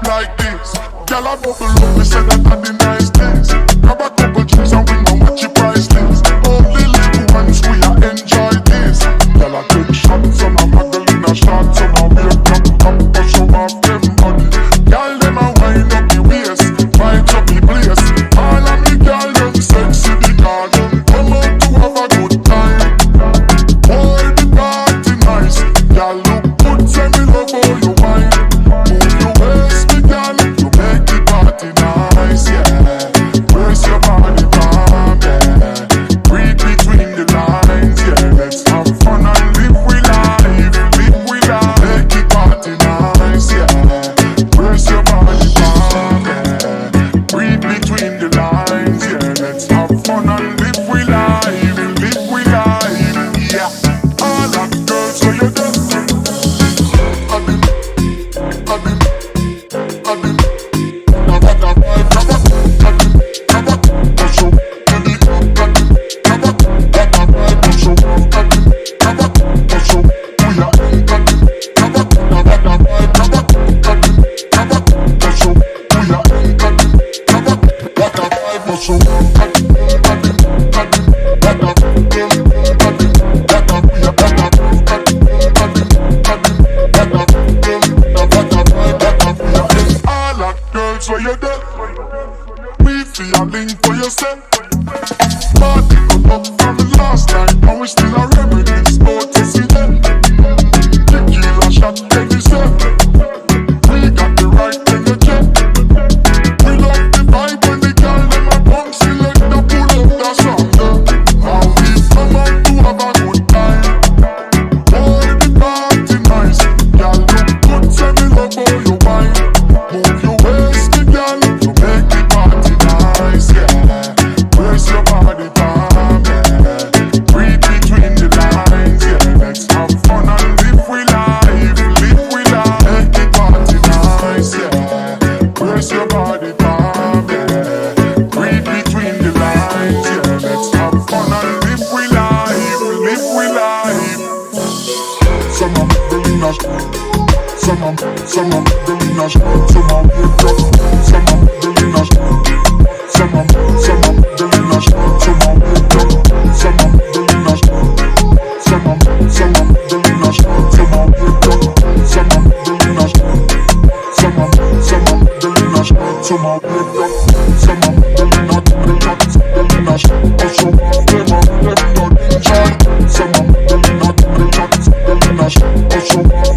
Like this, girl, I bubble up, me say that are the nice things. Grab a couple drinks and we know what your price is. All the little ones, we are enjoy this. Girl, I take shots on a Magdalena, shots on a wake up, and show off them body. Girl, them a wind up the waist, fight up the place. All of me girl, them sexy, the garden, come out to have a good time. Boy, the party nice, girl, look good, say me love all your wine. So you dead, we feel a link for yourself. Party got up from the last night, and we still a reminisce about to see them. Tequila shot, then you said, we got the right energy. We love the vibe when the girl them a pump, select the pull up the song. Now we come out to have a good time. Boy, the party nice, girl look good, say me love all your wine. Move your waist. Girl, you make the party nice, yeah. Brace your body, palm, yeah. Read between the lines, yeah. Let's have fun and live we life, Make the party nice, yeah. Brace your body, palm, yeah. Read between the lines, yeah. Let's have fun and live we life, Some of the nash, some of the nash, some of the some of the nash, some of the nash, some of the some of the nash, some of the nash, some of the some of the nash, some of the nash, some of the some of the nash, also them not enjoy. Some of the nash, also